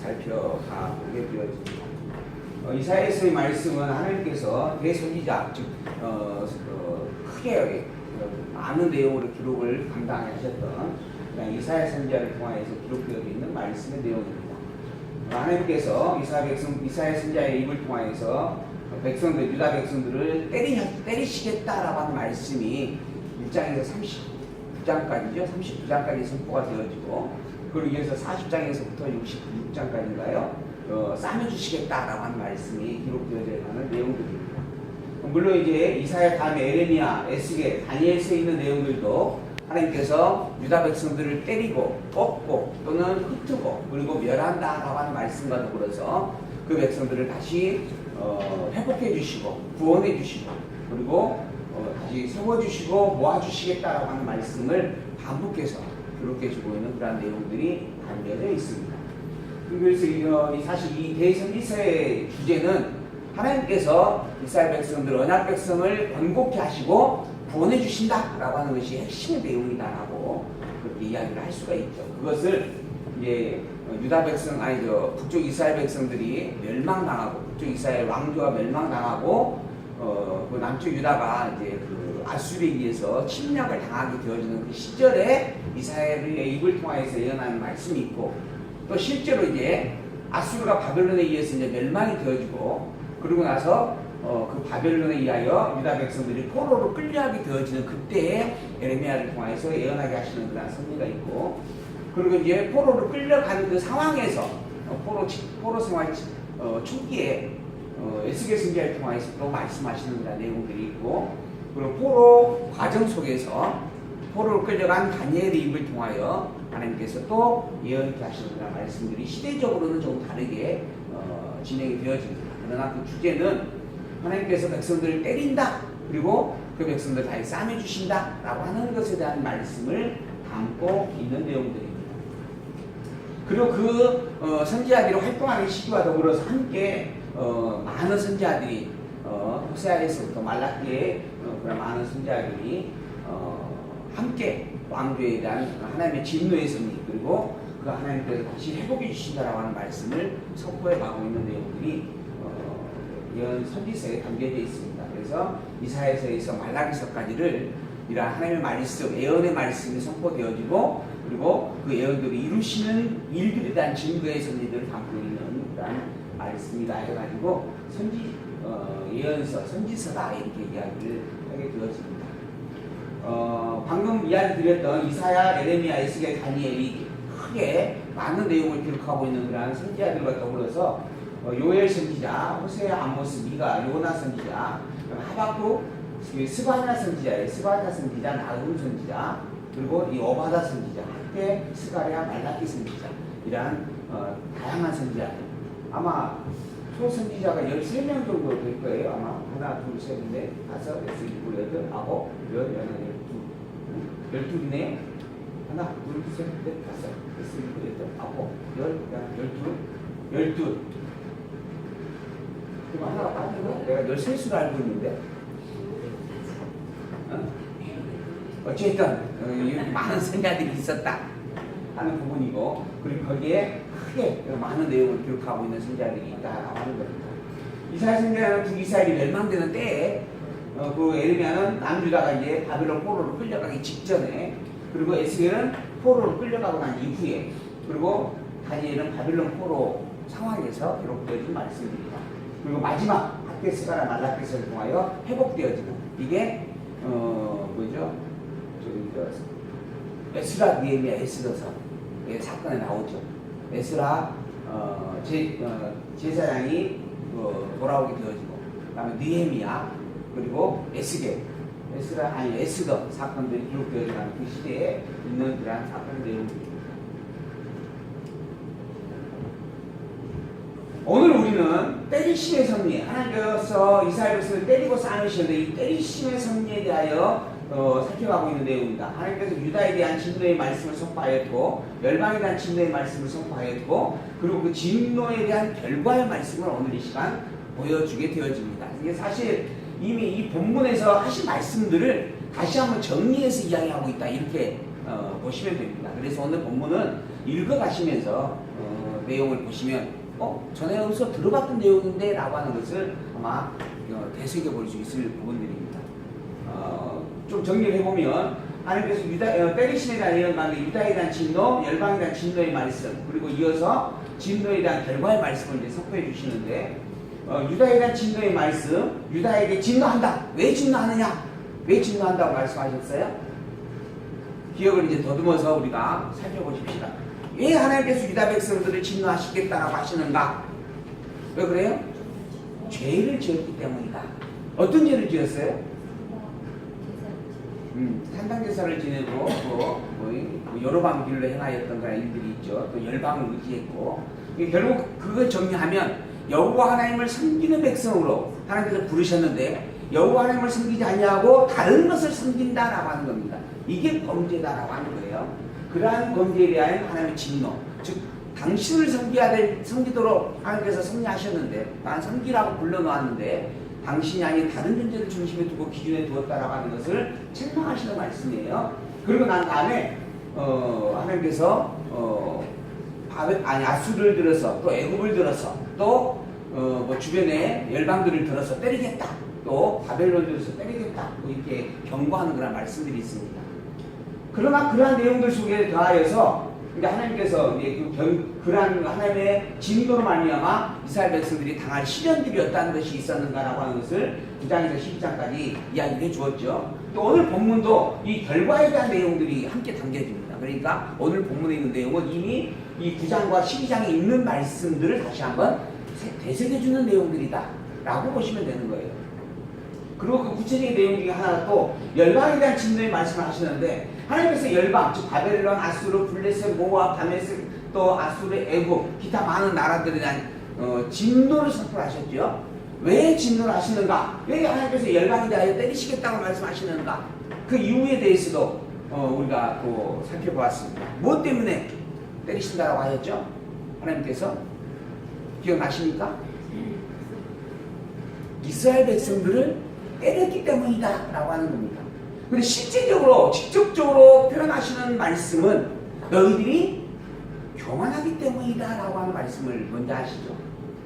살펴보게 되어집니다. 이사야서의 말씀은 하나님께서 대선지자, 즉 크게 많은 내용으로 기록을 감당하셨던 이사야 선지자를 통하여서 기록되어 있는 말씀의 내용입니다. 하나님께서 이사야 선지자의 입을 통하여서 백성들, 유다 백성들을 때리시겠다라고 하는 말씀이 1장에서 39장까지죠. 39장까지 선포가 되어지고, 그리고 이어서 40장에서부터 66장까지인가요? 싸매주시겠다라고 하는 말씀이 기록되어져 있는 내용들입니다. 물론 이제 이사야 다음에 에레미야, 에스겔, 다니엘서에 있는 내용들도 하나님께서 유다 백성들을 때리고 꺾고 또는 흩트고 그리고 멸한다라고 하는 말씀과 더불어서 그 백성들을 다시 회복해 주시고 구원해 주시고 그리고 다시 세워주시고 모아주시겠다라고 하는 말씀을 반복해서 기록해 주고 있는 그런 내용들이 담겨져 있습니다. 그래서 사실 이 대선지서의 주제는 하나님께서 이스라엘 백성들, 언약 백성을 번복케 하시고 구원해 주신다라고 하는 것이 핵심의 내용이다라고 그렇게 이야기를 할 수가 있죠. 그것을 이제 유다 백성, 북쪽 이스라엘 백성들이 멸망당하고 북쪽 이스라엘 왕조가 멸망당하고 그 남쪽 유다가 이제 그 아수르에 의해서 침략을 당하게 되어지는 그 시절에 이사야의 입을 통하여서 예언하는 말씀이 있고, 또 실제로 이제 아수르가 바벨론에 의해서 이제 멸망이 되어지고, 그러고 나서 그 바벨론에 의하여 유다 백성들이 포로로 끌려가게 되어지는 그때에 에레미야를 통해서 예언하게 하시는 그런 선지가 있고, 그리고 이제 포로로 끌려가는 그 상황에서 포로 생활 초기에 에스겔 선지자를 통해서 또 말씀하시는 그런 내용들이 있고, 그리고 포로 과정 속에서 포로로 끌려간 다니엘의 입을 통하여 하나님께서 또 예언케 하시는 그런 말씀들이 시대적으로는 좀 다르게 진행이 되어집니다. 그러나 그 주제는 하나님께서 백성들을 때린다, 그리고 그 백성들 다시 싸매주신다 라고 하는 것에 대한 말씀을 담고 있는 내용들입니다. 그리고 그 선지자들이 활동하는 시기와 더불어서 함께 많은 선지자들이 호세아에서부터 말라기에 그런 많은 선지자들이 함께 왕조에 대한 하나님의 진노의 승리, 그리고 그 하나님께서 다시 회복해 주신다라고 하는 말씀을 선포해 가고 있는 내용들이 예언 선지서에 담겨져 있습니다. 그래서 이사야서에서 말라기서까지를 이러한 하나님의 말씀, 예언의 말씀이 선포되어지고, 그리고 그 예언들을 이루시는 일들에 대한 증거의 선지들을 담고 있는 그런 말씀이다 해가지고 예언서, 선지서다 이렇게 이야기를 하게 되었습니다. 방금 이야기 드렸던 이사야, 에레미야, 에스겔, 다니엘이 크게 많은 내용을 기록하고 있는 그런 선지자들과 더불어서 요엘 선지자, 호세아, 아모스, 미가, 요나 선지자, 하박국, 스바냐 선지자예요. 스바냐 선지자, 나훔 선지자, 그리고 이 오바다 선지자, 학계, 스가랴, 말라기 선지자, 이러한 다양한 선지자들. 아마 총 선지자가 13명 정도 될 거예요. 아마 하나, 둘, 셋, 넷, 다섯, 여섯, 일곱, 여덟, 아홉, 열, 열한, 12이네요. 하나, 둘, 셋, 넷, 다섯, 여섯, 일곱, 여덟, 아홉, 열, 12. 그럼 하나가 빠진 거야? 내가 13수로 알고 있는데. 어쨌든 많은 선지자들이 있었다 하는 부분이고, 그리고 거기에 크게 많은 내용을 기록하고 있는 선지자들이 있다라고 하는 겁니다. 이사야 선지자는 북이스라엘이 멸망되는 때에 그 에레미야는 남유다가 이제 바벨론 포로로 끌려가기 직전에, 그리고 에스겔은 포로로 끌려가고 난 이후에, 그리고 다니엘은 바벨론 포로 상황에서 기록되어진 말씀입니다. 그리고 마지막 학계, 스가랴, 말라기서를 통하여 회복되어지는 이게 뭐죠? 에스라, 느헤미야, 에스더서의 사건에 나오죠. 에스라 제사장이 돌아오게 되어지고, 그다음에 느헤미야, 그리고 에스더 사건들이 기록되어지는 그 시대에 있는 그러한 사건 내용입니다. 오늘 우리는 때리심의 섭리, 하나님께서 이스라엘 백성을 때리고 싸매시는데 이 때리심의 섭리에 대하여 살펴가고 있는 내용입니다. 하나님께서 유다에 대한 진노의 말씀을 선포하였고, 멸망에 대한 진노의 말씀을 선포하였고, 그리고 그 진노에 대한 결과의 말씀을 오늘 이 시간 보여주게 되어집니다. 이게 사실 이미 이 본문에서 하신 말씀들을 다시 한번 정리해서 이야기하고 있다, 이렇게 보시면 됩니다. 그래서 오늘 본문은 읽어가시면서 내용을 보시면 전에 어디서 들어봤던 내용인데 라고 하는 것을 아마 되새겨 볼 수 있을 부분들입니다. 좀 정리를 해보면 하나님께서 때리심에 대한 예언과 유다에 대한 진노, 열방에 대한 진노의 말씀, 그리고 이어서 진노에 대한 결과의 말씀을 이제 선포해 주시는데, 유다에 대한 진노의 말씀, 유다에게 진노한다. 왜 진노하느냐? 왜 진노한다고 말씀하셨어요? 기억을 이제 더듬어서 우리가 살펴보십시다. 왜 하나님께서 유다 백성들을 진노하시겠다라고 하시는가? 왜 그래요? 죄를 지었기 때문이다. 어떤 죄를 지었어요? 산당제사를 지내고 또 여로밤 길로 행하였던 그런 일들이 있죠. 또 열방을 의지했고, 결국 그걸 정리하면 여호와 하나님을 섬기는 백성으로 하나님께서 부르셨는데 여호와 하나님을 섬기지 아니하고 다른 것을 섬긴다라고 하는 겁니다. 이게 범죄다라고 하는 거예요. 그러한 범죄에 대한 하나님의 진노, 즉 당신을 섬기도록 하나님께서 섭리하셨는데, 난 섬기라고 불러놓았는데 당신이 아닌 다른 존재를 중심에 두고 기준에 두었다라고 하는 것을 책망하시는 말씀이에요. 그리고 난 다음에 하나님께서 아수를 들어서 또 애굽을 들어서 또 주변에 열방들을 들어서 때리겠다, 또 바벨론을 들어서 때리겠다, 이렇게 경고하는 그런 말씀들이 있습니다. 그러나 그러한 내용들 속에 더하여서 하나님께서 그러한 하나님의 진노로 말미암아 이스라엘 백성들이 당할 시련들이었다는 것이 있었는가라고 하는 것을 9장에서 12장까지 이야기를 해주었죠. 또 오늘 본문도 이 결과에 대한 내용들이 함께 담겨집니다. 그러니까 오늘 본문에 있는 내용은 이미 이 9장과 12장에 있는 말씀들을 다시 한번 되새겨주는 내용들이다 라고 보시면 되는 거예요. 그리고 그 구체적인 내용 중에 하나가 또 열방에 대한 진노의 말씀을 하시는데, 하나님께서 열방, 즉 바벨론, 아수르, 블레셋, 모압, 다메섹, 또 아수르, 애굽, 기타 많은 나라들에 대한 진노를 선포하셨죠. 왜 진노를 하시는가? 왜 하나님께서 열방에 대하여 때리시겠다고 말씀하시는가? 그 이유에 대해서도 우리가 또 살펴보았습니다. 무엇 때문에 때리신다라고 하셨죠? 하나님께서 기억나십니까? 이스라엘 백성들을 때렸기 때문이다 라고 하는 겁니다. 근데 실제적으로 직접적으로 표현하시는 말씀은 너희들이 교만하기 때문이다 라고 하는 말씀을 먼저 하시죠.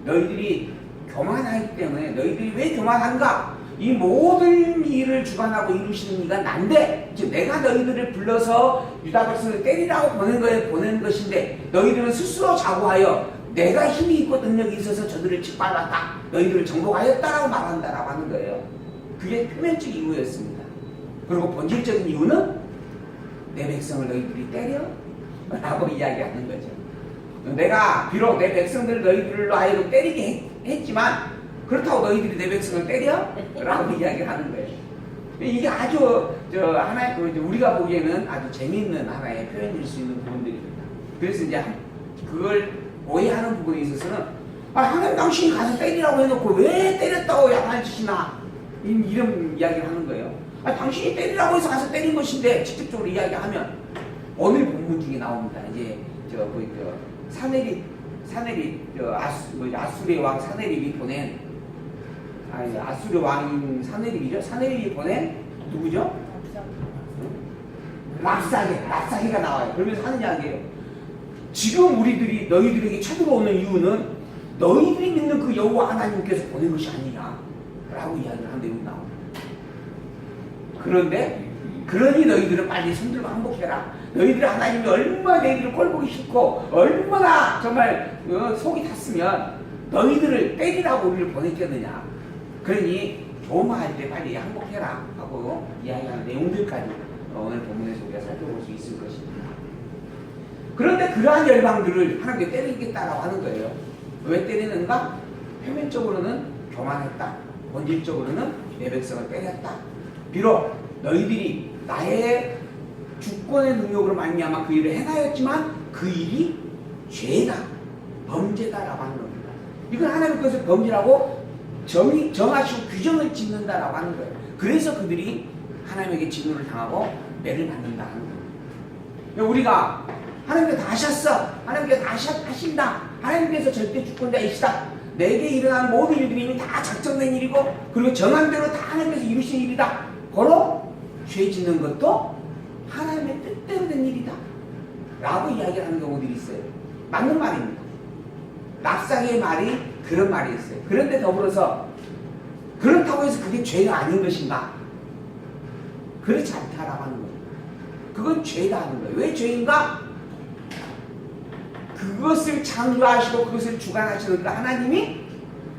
너희들이 교만하기 때문에, 너희들이 왜 교만한가? 이 모든 일을 주관하고 이루시는 이가 난데, 즉 내가 너희들을 불러서 유다 백성을 때리라고 보낸 것인데 너희들은 스스로 자고하여 내가 힘이 있고 능력이 있어서 저들을 짓밟았다, 너희들을 정복하였다라고 말한다라고 하는 거예요. 그게 표면적 이유였습니다. 그리고 본질적인 이유는 내 백성을 너희들이 때려? 라고 이야기하는 거죠. 내가 비록 내 백성들을 너희들로 하여금 때리게 했지만 그렇다고 너희들이 내 백성을 때려? 라고 이야기를 하는 거예요. 이게 아주 우리가 보기에는 아주 재미있는 하나의 표현일 수 있는 부분들입니다. 그래서 이제 그걸 오해하는 부분에 있어서는 하나님 당신이 가서 때리라고 해놓고 왜 때렸다고 야단을 치시나, 이런 이야기를 하는 거예요. 당신이 때리라고 해서 가서 때린 것인데, 직접적으로 이야기하면 오늘 본문 중에 나옵니다. 이제 아수르의 왕 사네립이 보낸, 아수르 왕인 사네립이죠. 사네립이 보낸 누구죠? 랍사게가 나와요. 그러면서 하는 이야기예요. 지금 너희들에게 쳐들어오는 이유는 너희들이 믿는 그 여호와 하나님께서 보낸 것이 아니냐 라고 이야기를 하는 내용이 나옵니다. 그런데 그러니 너희들은 빨리 손들고 항복해라. 너희들이 하나님이 얼마나 너희들을 꼴보기 싫고 얼마나 정말 속이 탔으면 너희들을 때리라고 우리를 보냈겠느냐. 그러니 조마할 때 빨리 항복해라 하고 이야기하는 내용들까지 오늘 본문에서 우리가 살펴볼 수 있을 것입니다. 그런데 그러한 열방들을 하나님께 때리겠다라고 하는 거예요. 왜 때리는가? 표면적으로는 교만했다. 본질적으로는 내 백성을 때렸다. 비록 너희들이 나의 주권의 능력으로 말미암아 그 일을 행하였지만 그 일이 죄다, 범죄다라고 하는 겁니다. 이건 하나님 것을 범죄라고 정하시고 규정을 짓는다라고 하는 거예요. 그래서 그들이 하나님에게 진노를 당하고 매를 받는다 하는 거예요. 우리가 하나님께서 다 하셨어, 하나님께서 다 하신다, 하나님께서 절대 주권자이시다, 내게 일어나는 모든 일들이 이미 다 작정된 일이고 그리고 정한 대로 다 하나님께서 이루신 일이다, 바로 죄 짓는 것도 하나님의 뜻대로 된 일이다 라고 이야기를 하는 경우들이 있어요. 맞는 말입니다. 막상의 말이 그런 말이었어요. 그런데 더불어서 그렇다고 해서 그게 죄가 아닌 것인가? 그렇지 않다라고 하는 거예요. 그건 죄다 하는 거예요. 왜 죄인가? 그것을 창조하시고 그것을 주관하시는 그 하나님이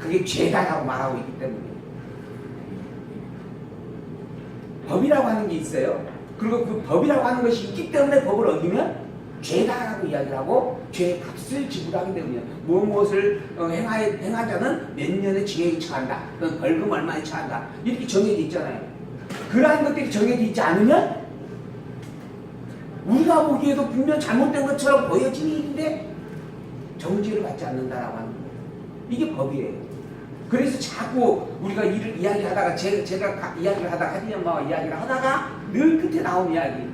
그게 죄다라고 말하고 있기 때문에 법이라고 하는 게 있어요. 그리고 그 법이라고 하는 것이 있기 때문에 법을 어기면 죄다라고 이야기를 하고 죄의 값을 지불하게 되거든요. 무엇을 행하자는 몇 년의 징역에 처한다. 또는 벌금 얼마에 처한다. 이렇게 정해져 있잖아요. 그러한 것들이 정해져 있지 않으면 우리가 보기에도 분명 잘못된 것처럼 보여지는 일인데 정죄를 받지 않는다라고 하는 거예요. 이게 법이에요. 그래서 자꾸 우리가 일을 이야기하다가 제가 이야기를 하다가 하진이 엄마와 이야기를 하다가 늘 끝에 나온 이야기.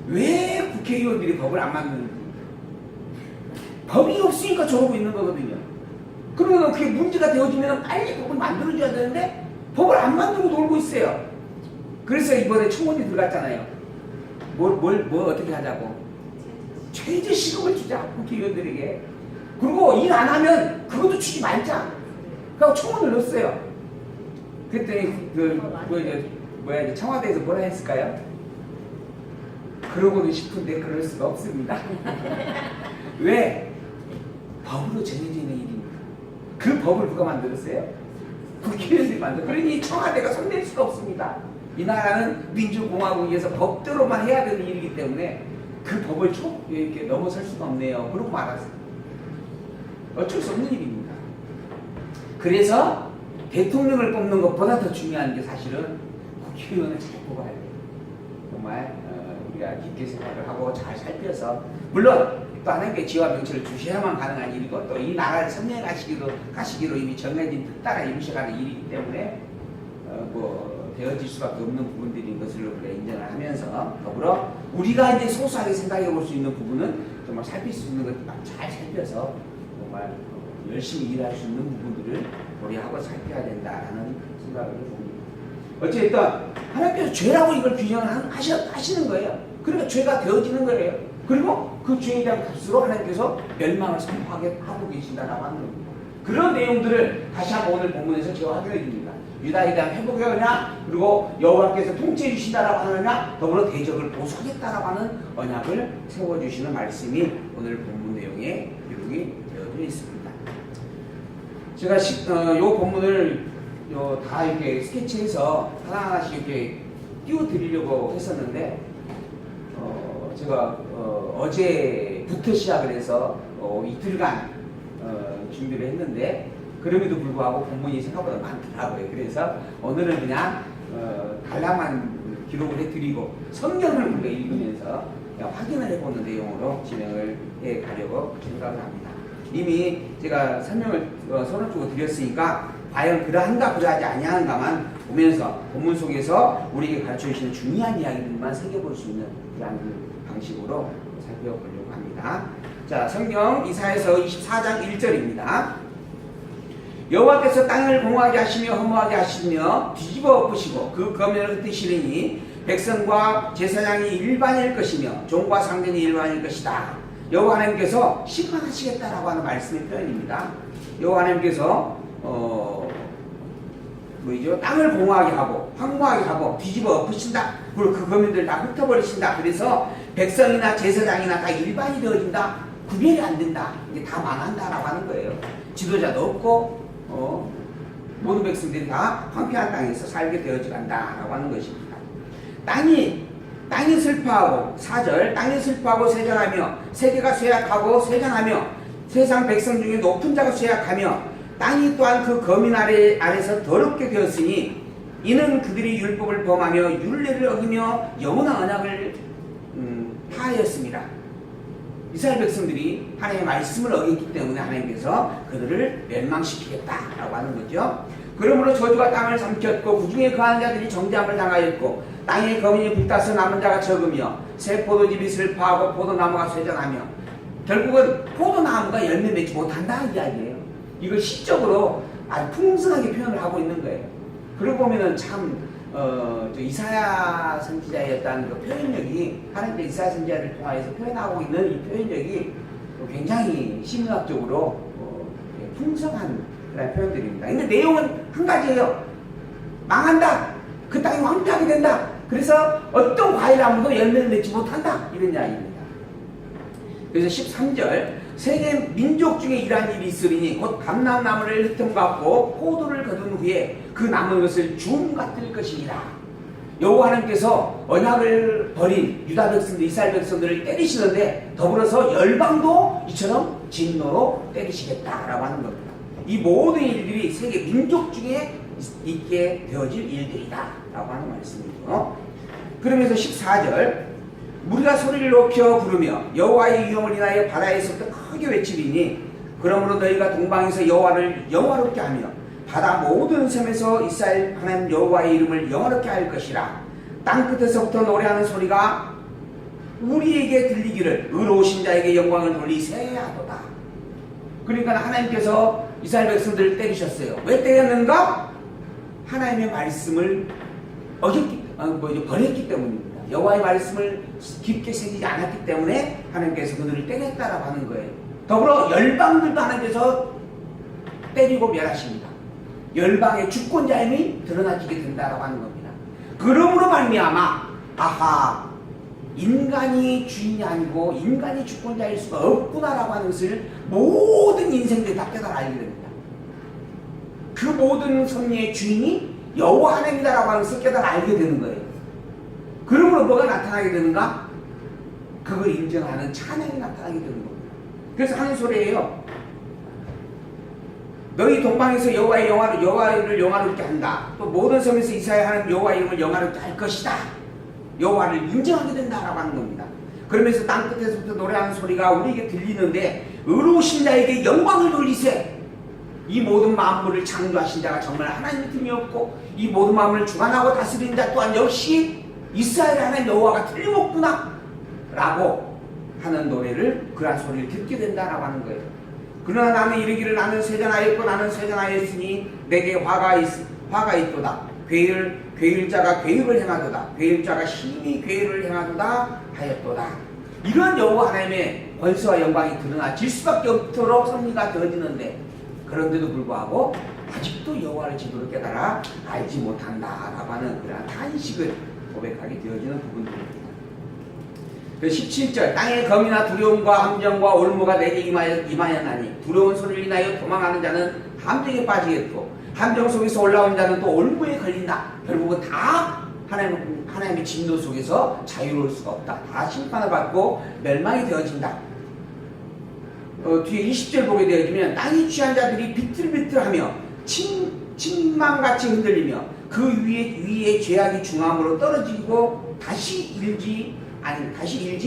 왜 국회의원들이 법을 안 만드는지. 법이 없으니까 저러고 있는 거거든요. 그러면 그게 문제가 되어지면 빨리 법을 만들어줘야 되는데 법을 안 만들고 놀고 있어요. 그래서 이번에 청원이 들어갔잖아요. 뭘 어떻게 하자고. 최저시급을 주자 국회의원들에게. 그리고 일 안 하면 그것도 주지 말자. 그래서 청원을 넣었어요. 그랬더니 청와대에서 뭐라 했을까요? 그러고는 싶은데 그럴 수가 없습니다. 왜? 법으로 정해져 있는 일입니다. 그 법을 누가 만들었어요? 국회의원들이 만들었어요. 그러니 청와대가 손댈 수가 없습니다. 이 나라는 민주공화국에서 법대로만 해야 되는 일이기 때문에 그 법을 이렇게 넘어설 수가 없네요. 그러고 말았어요. 어쩔 수 없는 일입니다. 그래서 대통령을 뽑는 것보다 더 중요한 게 사실은 국회의원을 잘 뽑아야 돼요. 정말 우리가 깊게 생각을 하고 잘 살펴서 물론 또 하나님께 지와 명철을 주셔야만 가능한 일이고 또 이 나라를 선명하시기로 이미 정해진 뜻따라 이루셔가는 일이기 때문에 되어질 수밖에 없는 부분들인 것을 우리가 인정을 하면서 더불어 우리가 이제 소소하게 생각해 볼 수 있는 부분은 정말 살필 수 있는 것들 잘 살펴서 정말 열심히 일할 수 있는 부분들을 고려하고 살펴야 된다라는 생각을 해봅니다. 어쨌든 하나님께서 죄라고 이걸 규정을 하시는 거예요. 그러니까 죄가 되어지는 거예요. 그리고 그 죄에 대한 값으로 하나님께서 멸망을 선포하게 하고 계신다라고 하는 겁니다. 그런 내용들을 다시 한번 오늘 본문에서 제가 확인해 줍니다. 유다에 대한 회복이 하느냐, 그리고 여호와께서 통치해 주신다라고 하느냐, 더불어 대적을 보수하겠다라고 하는 언약을 세워주시는 말씀이 오늘 본문 내용에 기록이 되어져 있습니다. 제가 요 본문을 다 이렇게 스케치해서 하나하나씩 이렇게 띄워드리려고 했었는데, 제가 어제부터 시작을 해서 이틀간 준비를 했는데, 그럼에도 불구하고 본문이 생각보다 많더라고요. 그래서 오늘은 그냥 단락만 기록을 해드리고 성경을 우리가 읽으면서 확인을 해보는 내용으로 진행을 해가려고 생각을 합니다. 이미 제가 설명을 서론적으로 드렸으니까 과연 그러한가 그러하지 아니한가만 보면서 본문 속에서 우리에게 가르쳐주시는 중요한 이야기들만 새겨볼 수 있는 그런 방식으로 살펴보려고 합니다. 자, 성경 이사야서 24장 1절입니다. 여호와께서 땅을 공허하게 하시며 허무하게 하시며 뒤집어 엎으시고 그 거면을 흩으시리니 백성과 제사장이 일반일 것이며 종과 상전이 일반일 것이다. 여호와 하나님께서 심판하시겠다라고 하는 말씀의 표현입니다. 여호와 하나님께서 땅을 공허하게 하고 황무하게 하고 뒤집어 엎으신다. 그리고 그 거민들 다 흩어버리신다. 그래서 백성이나 제사장이나 다 일반이 되어진다. 구별이 안 된다. 이게 다 망한다라고 하는 거예요. 지도자도 없고 모든 백성들이 다 황폐한 땅에서 살게 되어져 간다라고 하는 것입니다. 땅이 슬퍼하고 4절 땅이 슬퍼하고 쇠잔하며 세계가 쇠약하고 쇠잔하며 세상 백성 중에 높은 자가 쇠약하며 땅이 또한 그 거민 아래서 더럽게 되었으니 이는 그들이 율법을 범하며 율례를 어기며 영원한 언약을 파하였습니다. 이스라엘 백성들이 하나님의 말씀을 어겼기 때문에 하나님께서 그들을 멸망시키겠다라고 하는 거죠. 그러므로 저주가 땅을 삼켰고 그중에 거하는 자들이 정죄함을 당하였고 땅의 거민이 불타서 남은 자가 적으며 새 포도즙이 슬퍼하고 포도나무가 쇠잔하며 결국은 포도나무가 열매 맺지 못한다는 이야기예요. 이걸 시적으로 아주 풍성하게 표현을 하고 있는 거예요. 그러고 보면은 참 이사야 선지자였다는 그 표현력이 하나님의 이사야 선지자를 통하여서 표현하고 있는 이 표현력이 굉장히 심리학적으로 풍성한 그런 표현들입니다. 근데 내용은 한 가지예요. 망한다. 그 땅이 황폐하게 된다. 그래서 어떤 과일 나무도 열매를 맺지 못한다. 이런 이야기입니다. 그래서 13절 세계 민족 중에 이러한 일이 있으리니 곧 감람나무를 흩어갖고 포도를 거둔 후에 그 남은 것을 줌 같을 것이니라. 여호와 하나님께서 언약을 버린 유다 백성들, 이스라엘 백성들을 때리시는데 더불어서 열방도 이처럼 진노로 때리시겠다라고 하는 겁니다. 이 모든 일들이 세계 민족 중에 있게 되어질 일들이다 라고 하는 말씀이죠. 그러면서 14절 무리가 소리를 높여 부르며 여호와의 유형을 인하여 바다에서부터 크게 외치리니 그러므로 너희가 동방에서 여호와를 영화롭게 하며 바다 모든 섬에서 이스라엘 하나님 여호와의 이름을 영화롭게 할 것이라. 땅끝에서부터 노래하는 소리가 우리에게 들리기를 의로우신 자에게 영광을 돌리세 하도다. 그러니까 하나님께서 이스라엘 백성들을 때리셨어요. 왜 때렸는가? 하나님의 말씀을 버렸기 때문입니다. 여호와의 말씀을 깊게 새기지 않았기 때문에 하나님께서 그들을 때렸다라고 하는 거예요. 더불어 열방들도 하나님께서 때리고 멸하십니다. 열방의 주권자임이 드러나지게 된다라고 하는 겁니다. 그러므로 말미암아 아하 인간이 주인이 아니고 인간이 주권자일 수가 없구나라고 하는 것을 모든 인생들이 다 깨달아 알게 됩니다. 그 모든 섭리의 주인이 여호와 하나님이다라고 하는 것을 깨달아 알게 되는 거예요. 그러므로 뭐가 나타나게 되는가? 그걸 인정하는 찬양이 나타나게 되는 겁니다. 그래서 하는 소리예요. 너희 동방에서 여호와를 영화롭게 한다. 또 모든 섬에서 이스라엘 하나님 여호와 이름을 영화롭게 할 것이다. 여호와를 인정하게 된다라고 하는 겁니다. 그러면서 땅끝에서부터 노래하는 소리가 우리에게 들리는데 의로우신 자에게 영광을 돌리세. 이 모든 만물을 창조하신 자가 정말 하나님이 틀림없고 이 모든 만물을 주관하고 다스리는 자 또한 역시 이스라엘 하나님 여호와가 틀림없구나 라고 하는 노래를 그러한 소리를 듣게 된다라고 하는 거예요. 그러나 나는 이르기를 나는 세잔하였고 나는 세잔하였으니 내게 화가 있도다. 괴일자가 괴일을 행하도다. 괴일자가 심히 괴일을 행하도다 하였도다. 이런 여호와 하나님의 권세와 영광이 드러나질 수밖에 없도록 섭리가 되어지는데 그런데도 불구하고 아직도 여호와를 제대로 깨달아 알지 못한다라고 하는 그런 탄식을 고백하게 되어지는 부분들입니다. 17절 땅의 검이나 두려움과 함정과 올무가 내게 임하였나니 두려운 소리를 인하여 도망하는 자는 함정에 빠지겠고 함정 속에서 올라온 자는 또 올무에 걸린다. 결국은 다 하나님의 진노 속에서 자유로울 수가 없다. 다 심판을 받고 멸망이 되어진다. 뒤에 20절 보게 되어지면 땅이 취한 자들이 비틀비틀하며 침망같이 흔들리며 그 위에 죄악이 중함으로 떨어지고 다시 일지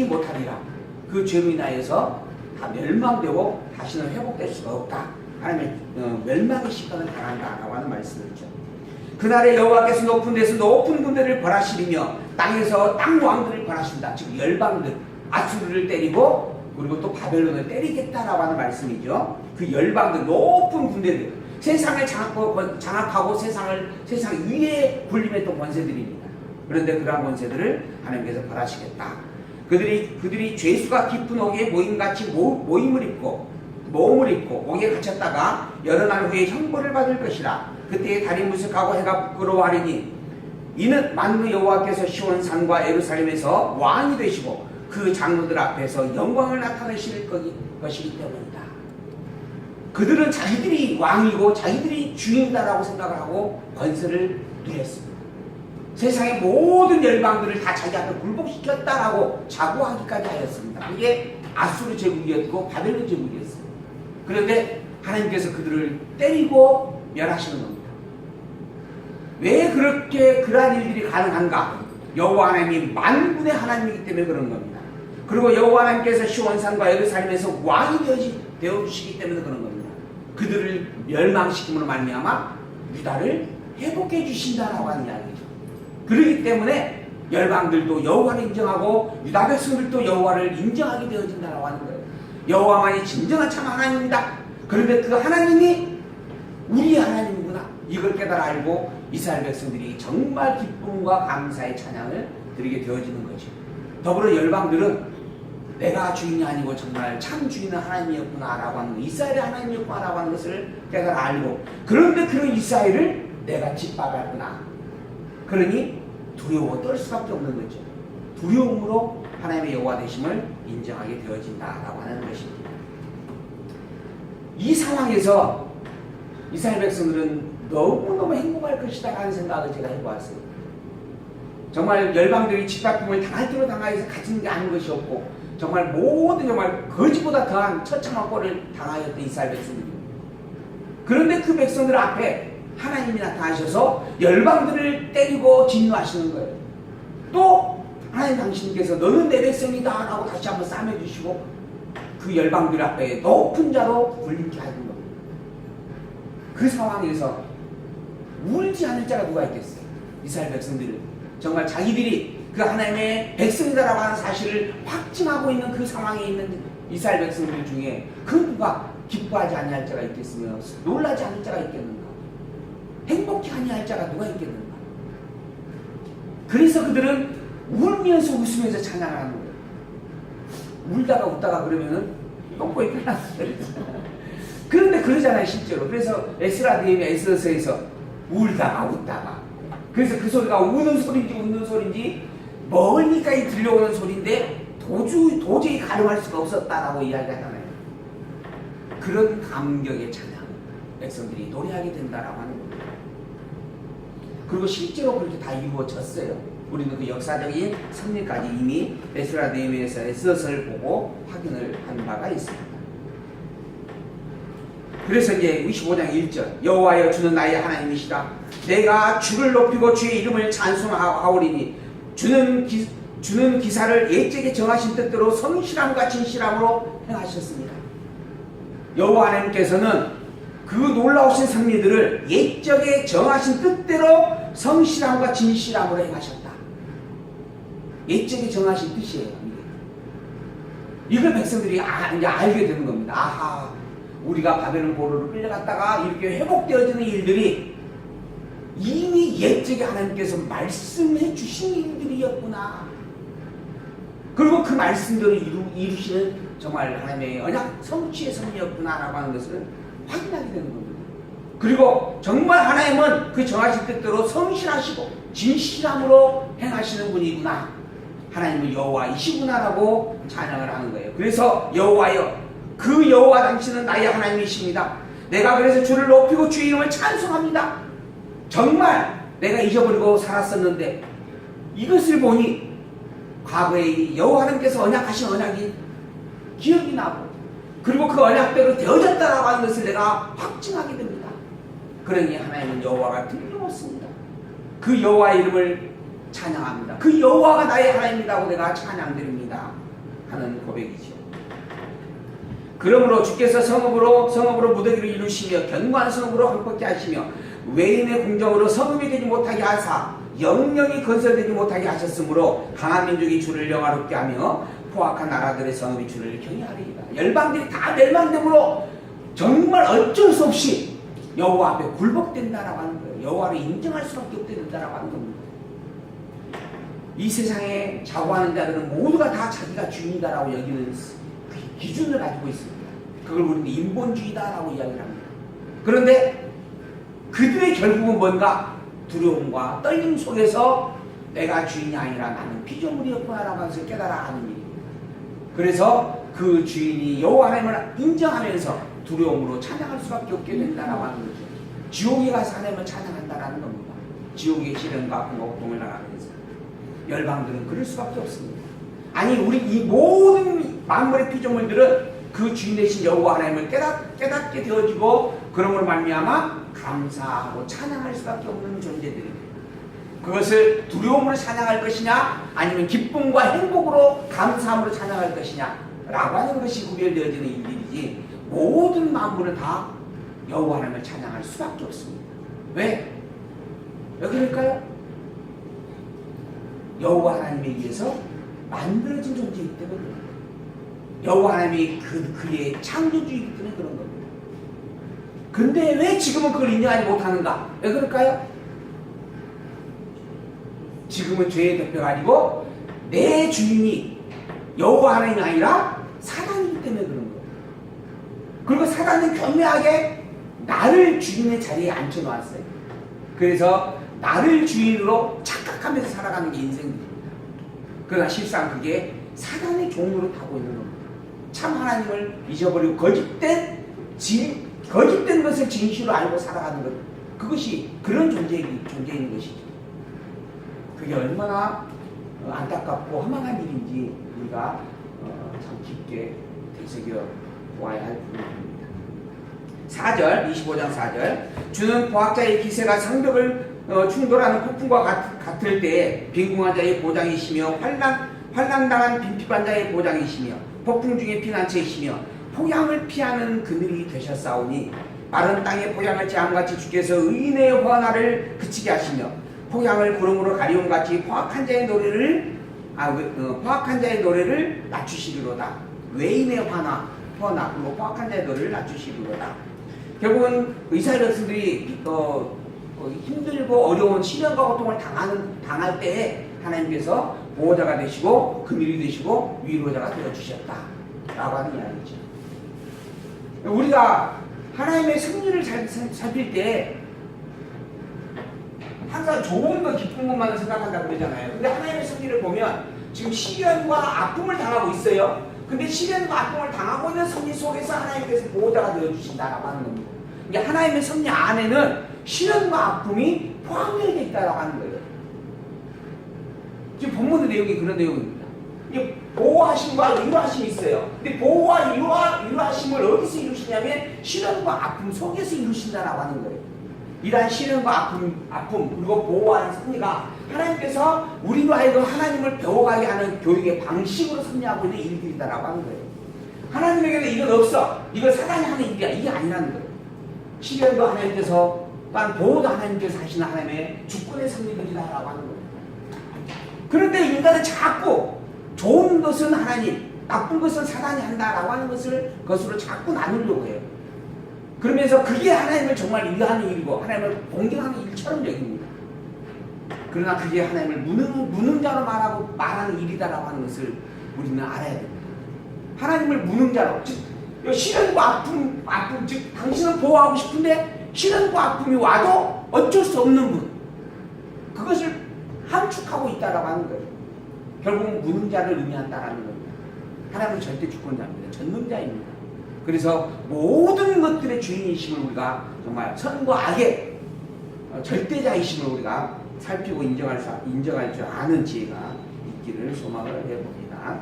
못하리라. 그 죄로 인하여서 다 멸망되고 다시는 회복될 수가 없다. 하나님의 멸망의 시간을 당한다라고 하는 말씀이죠. 그날에 여호와께서 높은 데서 높은 군대를 벌하시리며 땅에서 땅 왕들을 벌하신다. 즉 열방들 아수르를 때리고 그리고 또 바벨론을 때리겠다라고 하는 말씀이죠. 그 열방들 높은 군대들 세상을 장악하고 세상 위에 군림했던 권세들입니다. 그런데 그러한 권세들을 하나님께서 벌하시겠다. 그들이 죄수가 깊은 옥에 모임같이 모임을 입고 옥에 갇혔다가 여러 날 후에 형벌을 받을 것이라. 그때에 달이 무색하고 해가 부끄러워하리니 이는 만군의 여호와께서 시온산과 예루살렘에서 왕이 되시고 그 장로들 앞에서 영광을 나타내실 것이기 때문이다. 그들은 자기들이 왕이고 자기들이 주인이다라고 생각을 하고 권세를 누렸습니다. 세상의 모든 열방들을 다 자기 앞에 굴복시켰다라고 자부하기까지 하였습니다. 그게 아수르 제국이었고 바벨론 제국이었습니다. 그런데 하나님께서 그들을 때리고 멸하시는 겁니다. 왜 그렇게 그러한 일들이 가능한가? 여호와 하나님이 만군의 하나님이기 때문에 그런 겁니다. 그리고 여호와 하나님께서 시온산과 예루살렘에서 왕이 되어주시기 때문에 그런 겁니다. 그들을 멸망시킴으로 말미암아 유다를 회복해 주신다라고 하는 이야기죠. 그렇기 때문에 열방들도 여호와를 인정하고 유다 백성들도 여호와를 인정하게 되어진다라고 하는 거예요. 여호와만이 진정한 참 하나님입니다. 그런데 그 하나님이 우리의 하나님이구나. 이걸 깨달아 알고 이스라엘 백성들이 정말 기쁨과 감사의 찬양을 드리게 되어지는 거죠. 더불어 열방들은 내가 주인이 아니고 정말 참 주인은 하나님이었구나라고 하는, 이스라엘이 하나님이었구나라고 하는 것을 내가 알고, 그런데 그런 이스라엘을 내가 짓밟았구나. 그러니 두려워 떨 수밖에 없는 거죠. 두려움으로 하나님의 여호와 되심을 인정하게 되어진다라고 하는 것입니다. 이 상황에서 이스라엘 백성들은 너무너무 행복할 것이다 하는 생각을 제가 해보았어요. 정말 열방들이 짓밟힘을 당할 대로 당하여서 가진 게 아닌 것이 없고, 정말 모든 정말 거지보다 더한 처참한 꼴을 당하였던 이스라엘 백성들입니다. 그런데 그 백성들 앞에 하나님이 나타나셔서 열방들을 때리고 진노하시는 거예요. 또 하나님 당신께서 너는 내 백성이다 라고 다시 한번 싸매주시고 그 열방들 앞에 높은 자로 불리게 하는 겁니다. 그 상황에서 울지 않을 자가 누가 있겠어요? 이스라엘 백성들은 정말 자기들이 그 하나님의 백성이다라고 하는 사실을 확증하고 있는 그 상황에 있는 이스라엘 백성들 중에 그 누가 기뻐하지 아니할 자가 있겠으며 놀라지 않을 자가 있겠는가? 행복히 아니할 자가 누가 있겠는가? 그래서 그들은 울면서 웃으면서 찬양을 하는 거예요. 울다가 웃다가 그러면은 똥꼬에 끝났어요. 그런데 그러잖아요, 실제로. 그래서 에스라 느헤미야 에스더서에서 울다가 웃다가, 그래서 그 소리가 우는 소리인지 웃는 소리인지 멀리까지 들려오는 소리인데 도저히 가늠할 수가 없었다라고 이야기하잖아요. 그런 감격의 찬양 백성들이 노래하게 된다라고 하는 겁니다. 그리고 실제로 그렇게 다 이루어졌어요. 우리는 그 역사적인 섭리까지 이미 에스라 느헤미야에서 에스더서를 보고 확인을 한 바가 있습니다. 그래서 이제 25장 1절 여호와여 주는 나의 하나님이시다. 내가 주를 높이고 주의 이름을 찬송하오리니 주는 기사를 옛적에 정하신 뜻대로 성실함과 진실함으로 행하셨습니다. 여호와 하나님께서는 그 놀라우신 섭리들을 옛적에 정하신 뜻대로 성실함과 진실함으로 행하셨다. 옛적에 정하신 뜻이에요. 이걸 백성들이 이제 알게 되는 겁니다. 아하, 우리가 바벨론 포로로 끌려갔다가 이렇게 회복되어지는 일들이 이미 옛적에 하나님께서 말씀해 주신 일들이었구나. 그리고 그 말씀대로 이루시는 정말 하나님의 언약 성취의 섭리였구나라고 하는 것을 확인하게 되는 겁니다. 그리고 정말 하나님은 그 정하신 뜻대로 성실하시고 진실함으로 행하시는 분이구나. 하나님은 여호와이시구나라고 찬양을 하는 거예요. 그래서 여호와여, 그 여호와 당신은 나의 하나님이십니다. 내가 그래서 주를 높이고 주의 이름을 찬송합니다. 정말 내가 잊어버리고 살았었는데 이것을 보니 과거에 여호와 하나님께서 언약하신 언약이 기억이 나고, 그리고 그 언약대로 되어졌다라고 하는 것을 내가 확증하게 됩니다. 그러니 하나님은 여호와가 틀림없습니다. 그 여호와의 이름을 찬양합니다. 그 여호와가 나의 하나님이라고 내가 찬양드립니다 하는 고백이죠. 그러므로 주께서 성읍으로 무더기를 이루시며 견고한 성읍으로 황폐케 하시며 외인의 공정으로 성읍이 되지 못하게 하사 영영이 건설되지 못하게 하셨으므로 강한 민족이 주를 영화롭게 하며 포악한 나라들의 성읍이 주를 경외하리이다. 열방들이 다 멸망됨으로 정말 어쩔 수 없이 여호와 앞에 굴복된다라고 하는 거예요. 여호와를 인정할 수밖에 없게 된다라고 하는 겁니다. 이 세상에 좌우하는 자들은 모두가 다 자기가 주인이다라고 여기는 기준을 가지고 있습니다. 그걸 우리는 인본주의다라고 이야기를 합니다. 그런데 그들의 결국은 뭔가 두려움과 떨림 속에서 내가 주인이 아니라 나는 피조물이었구나라고 하는 것을 깨달아 하는 일입니다. 그래서 그 주인이 여호와 하나님을 인정하면서 두려움으로 찬양할 수밖에 없게 된다라고 하는 거죠. 지옥에 가서 하나님을 찬양한다라는 겁니다. 지옥의 시련과 고통을 나가면서 열방들은 그럴 수밖에 없습니다. 아니, 우리 이 모든 만물의 피조물들은 그 주인 되신 여호와 하나님을 깨닫게 되어지고 그러므로 말미암아 감사하고 찬양할 수밖에 없는 존재들입니다. 그것을 두려움으로 찬양할 것이냐 아니면 기쁨과 행복으로 감사함으로 찬양할 것이냐 라고 하는 것이 구별되어지는 일들이지, 모든 만물은 다 여호와 하나님을 찬양할 수밖에 없습니다. 왜 그럴까요? 여호와 하나님에 의해서 만들어진 존재이기 때문에, 여호와 하나님이 그의 창조주이기 때문에 그런 겁니다. 근데 왜 지금은 그걸 인정하지 못하는가? 왜 그럴까요? 지금은 죄의 대표가 아니고 내 주인이 여호와 하나님이 아니라 사단이기 때문에 그런 거예요. 그리고 사단은 교묘하게 나를 주인의 자리에 앉혀놓았어요. 그래서 나를 주인으로 착각하면서 살아가는 게 인생입니다. 그러나 실상 그게 사단의 종으로 타고 있는 겁니다. 참 하나님을 잊어버리고 거짓된 것을 진실로 알고 살아가는 것, 그것이 그런 존재인 것이죠. 그게 얼마나 안타깝고 허망한 일인지 우리가 참 깊게 되새겨 보아야 할 부분입니다. 4절, 25장 4절. 주는 포악자의 기세가 성벽을 충돌하는 폭풍과 같을 때에 빈궁한 자의 보장이시며 환난당한 빈핍한 자의 보장이시며 폭풍 중에 피난처이시며 포양을 피하는 그늘이 되셨사오니 마른 땅에 포양을 재함같이 주께서 의인의 화나를 그치게 하시며 포양을 구름으로 가리움같이 포악한 자의 노래를 낮추시리로다. 외인의 화나 그리고 포악한 자의 노래를 낮추시리로다. 결국은 이스라엘 백성들이 힘들고 어려운 시련과 고통을 당할 때에 하나님께서 보호자가 되시고 그늘이 되시고 위로자가 되어주셨다 라고 하는 이야기죠. 우리가 하나님의 섭리를 살필 때 항상 좋은 거 기쁜 것만 생각한다고 그러잖아요. 근데 하나님의 섭리를 보면 지금 시련과 아픔을 당하고 있어요. 근데 시련과 아픔을 당하고 있는 섭리 속에서 하나님께서 보호자가 되어주신다라고 하는 겁니다. 그러니까 하나님의 섭리 안에는 시련과 아픔이 포함되어 있다고 하는 거예요. 지금 본문의 내용이 그런 내용입니다. 이게 보호하심과 위로하심이 있어요. 근데 보호와 위로하심을 어디서 이루시냐면 시련과 아픔 속에서 이루신다라고 하는 거예요. 이러한 시련과 아픔 그리고 보호하는 섭리가 하나님께서 우리로 하여금 하나님을 배워가게 하는 교육의 방식으로 섭리하고 있는 일들이다라고 하는 거예요. 하나님에게는 이건 없어. 이건 사단이 하는 일이야. 이게 아니라는 거예요. 시련도 하나님께서 또한 보호도 하나님께서 하시는 하나님의 주권의 섭리들이다라고 하는 거예요. 그런데 인간은 자꾸 좋은 것은 하나님, 나쁜 것은 사단이 한다라고 하는 것으로 자꾸 나누려고 해요. 그러면서 그게 하나님을 정말 위하는 일이고 하나님을 공경하는 일처럼 여깁니다. 그러나 그게 하나님을 무능자로 말하는 일이다라고 하는 것을 우리는 알아야 됩니다. 하나님을 무능자로, 즉 시련과 아픔, 즉 당신을 보호하고 싶은데 시련과 아픔이 와도 어쩔 수 없는 분, 그것을 함축하고 있다라고 하는 거예요. 결국은 무능자를 의미한다라는 겁니다. 하나님은 절대 주권자입니다. 전능자입니다. 그래서 모든 것들의 주인이심을 우리가 정말 선과 악의 절대자이심을 우리가 살피고 인정할 줄 아는 지혜가 있기를 소망을 해봅니다.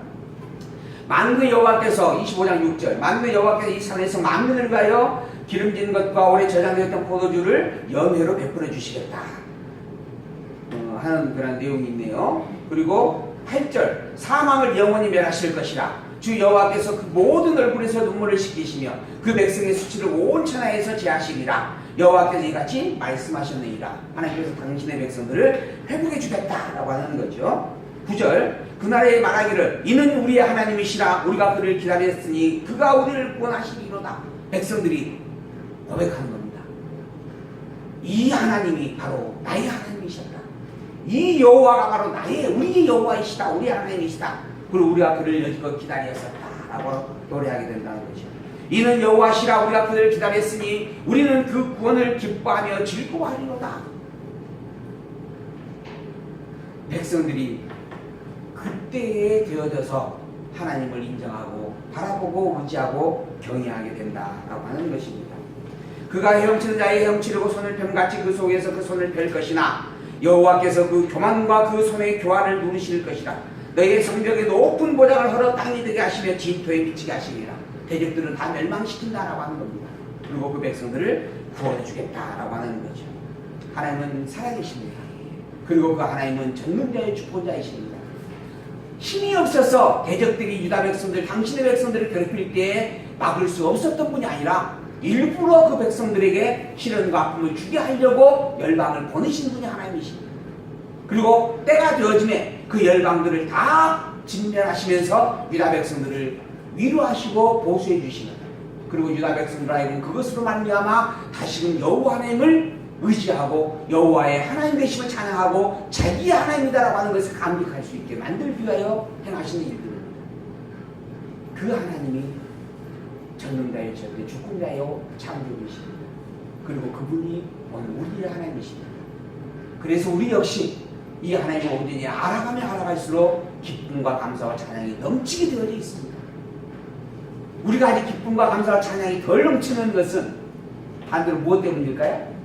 만군의 여호와께서 25장 6절 만군의 여호와께서 이 산에서 만민을 위하여 기름진 것과 오래 저장되었던 포도주를 연회로 베풀어 주시겠다 하는 그런 내용이 있네요. 그리고 8절 사망을 영원히 멸하실 것이라 주 여호와께서 그 모든 얼굴에서 눈물을 씻기시며 그 백성의 수치를 온 천하에서 제하시리라. 여호와께서 이같이 말씀하셨느니라. 하나님께서 당신의 백성들을 회복해 주겠다라고 하는 거죠. 9절 그날에 말하기를 이는 우리의 하나님이시라 우리가 그를 기다렸으니 그가 우리를 구원하시리로다. 백성들이 고백하는 겁니다. 이 하나님이 바로 나의 하나님이셨다. 이 여호와가 바로 우리 여호와이시다. 우리 하나님이시다. 그리고 우리가 그를 여지껏 기다렸었다라고 노래하게 된다는 거죠. 이는 여호와시라 우리가 그를 기다렸으니 우리는 그 구원을 기뻐하며 즐거워하리로다. 백성들이 그때에 되어져서 하나님을 인정하고 바라보고 의지하고 경외하게 된다라고 하는 것입니다. 그가 헤엄치는 자의 헤엄치려고 손을 펴같이 그 속에서 그 손을 펼 것이나 여호와께서 그 교만과 그 손의 교환을 누르실 것이라. 너희의 성벽에 높은 보장을 헐어 땅이 되게 하시며 진토에 미치게 하시리라. 대적들은 다 멸망시킨다라고 하는 겁니다. 그리고 그 백성들을 구원해 주겠다라고 하는 거죠. 하나님은 살아계십니다. 그리고 그 하나님은 전능자의 주권자이십니다. 힘이 없어서 대적들이 유다 백성들, 당신의 백성들을 괴롭힐 때에 막을 수 없었던 분이 아니라 일부러 그 백성들에게 시련과 아픔을 주게 하려고 열방을 보내신 분이 하나님이십니다. 그리고 때가 되어짐에 그 열방들을 다 진멸하시면서 유다 백성들을 위로하시고 보수해 주시는, 그리고 유다 백성들 하여금 그것으로 말미암아 다시금 여호와 하나님을 의지하고 여호와의 하나님 되심을 찬양하고 자기의 하나님이다라고 하는 것을 감격할 수 있게 만들기 위하여 행하시는 일들입니다. 그 하나님이 전능자여 절대 주권자여 창조주십니다. 그리고 그분이 오늘 우리의 하나님이십니다. 그래서 우리 역시 이 하나님을 온전히 알아가면 알아갈수록 기쁨과 감사와 찬양이 넘치게 되어져 있습니다. 우리가 아직 기쁨과 감사와 찬양이 덜 넘치는 것은 반대로 무엇 때문일까요?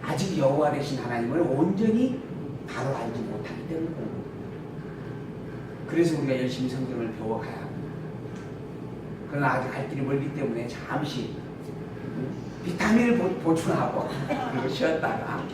아직 여호와 되신 하나님을 온전히 바로 알지 못하기 때문입니다. 그래서 우리가 열심히 성경을 배워가야 합니다. 그러나 아직 갈 길이 멀기 때문에 잠시 비타민을 보충하고 그리고 쉬었다가